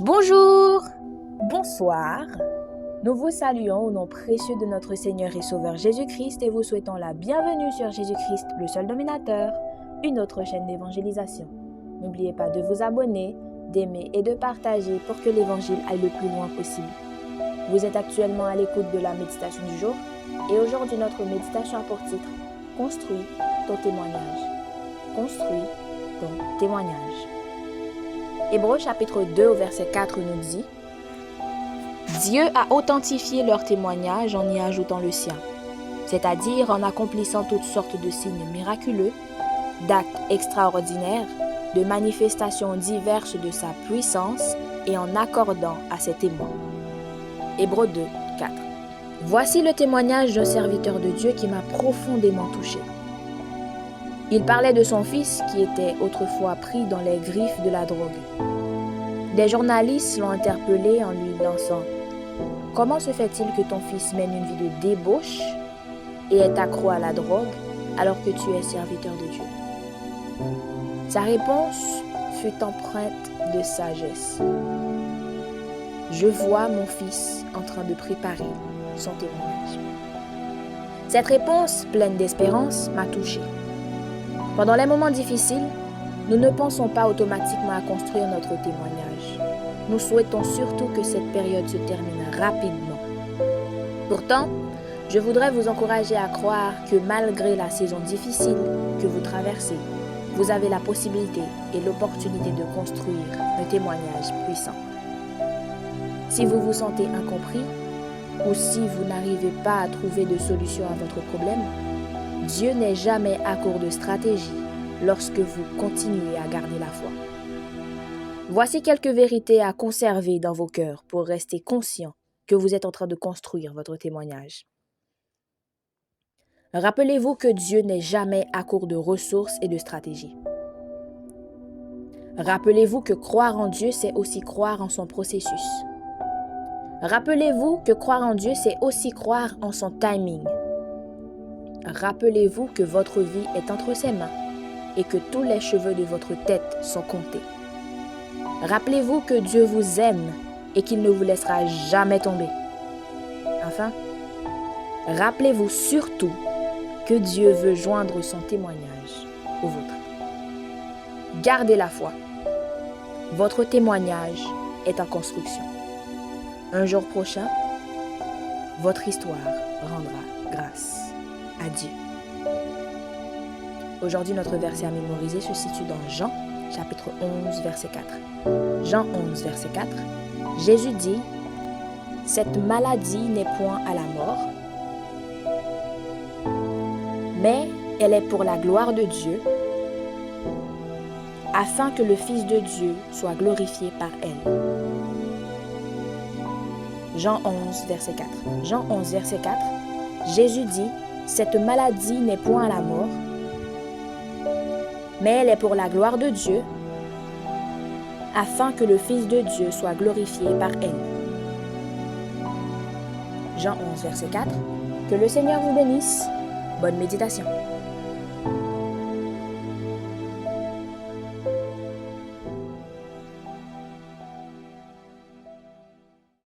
Bonjour, bonsoir. Nous vous saluons au nom précieux de notre Seigneur et Sauveur Jésus-Christ et vous souhaitons la bienvenue sur Jésus-Christ, le seul dominateur, une autre chaîne d'évangélisation. N'oubliez pas de vous abonner, d'aimer et de partager pour que l'évangile aille le plus loin possible. Vous êtes actuellement à l'écoute de la méditation du jour et aujourd'hui notre méditation a pour titre « Construis ton témoignage ». Construis ton témoignage. Hébreux chapitre 2 au verset 4 nous dit « Dieu a authentifié leur témoignage en y ajoutant le sien, c'est-à-dire en accomplissant toutes sortes de signes miraculeux, d'actes extraordinaires, de manifestations diverses de sa puissance et en accordant à ses témoins. » Hébreux 2, 4. Voici le témoignage d'un serviteur de Dieu qui m'a profondément touché. Il parlait de son fils qui était autrefois pris dans les griffes de la drogue. Des journalistes l'ont interpellé en lui lançant « Comment se fait-il que ton fils mène une vie de débauche et est accro à la drogue alors que tu es serviteur de Dieu ?» Sa réponse fut empreinte de sagesse. « Je vois mon fils en train de préparer son témoignage. » Cette réponse, pleine d'espérance, m'a touchée. Pendant les moments difficiles, nous ne pensons pas automatiquement à construire notre témoignage. Nous souhaitons surtout que cette période se termine rapidement. Pourtant, je voudrais vous encourager à croire que malgré la saison difficile que vous traversez, vous avez la possibilité et l'opportunité de construire un témoignage puissant. Si vous vous sentez incompris ou si vous n'arrivez pas à trouver de solution à votre problème, Dieu n'est jamais à court de stratégie lorsque vous continuez à garder la foi. Voici quelques vérités à conserver dans vos cœurs pour rester conscient que vous êtes en train de construire votre témoignage. Rappelez-vous que Dieu n'est jamais à court de ressources et de stratégies. Rappelez-vous que croire en Dieu, c'est aussi croire en son processus. Rappelez-vous que croire en Dieu, c'est aussi croire en son timing. Rappelez-vous que votre vie est entre ses mains et que tous les cheveux de votre tête sont comptés. Rappelez-vous que Dieu vous aime et qu'il ne vous laissera jamais tomber. Enfin, rappelez-vous surtout que Dieu veut joindre son témoignage au vôtre. Gardez la foi. Votre témoignage est en construction. Un jour prochain, votre histoire rendra grâce à Dieu. Aujourd'hui, notre verset à mémoriser se situe dans Jean, chapitre 11, verset 4. Jean 11, verset 4. Jésus dit « Cette maladie n'est point à la mort, mais elle est pour la gloire de Dieu, afin que le Fils de Dieu soit glorifié par elle. » Jean 11, verset 4. Jean 11, verset 4. Jésus dit « Cette maladie n'est point à la mort, mais elle est pour la gloire de Dieu, afin que le Fils de Dieu soit glorifié par elle. » Jean 11, verset 4. Que le Seigneur vous bénisse. Bonne méditation.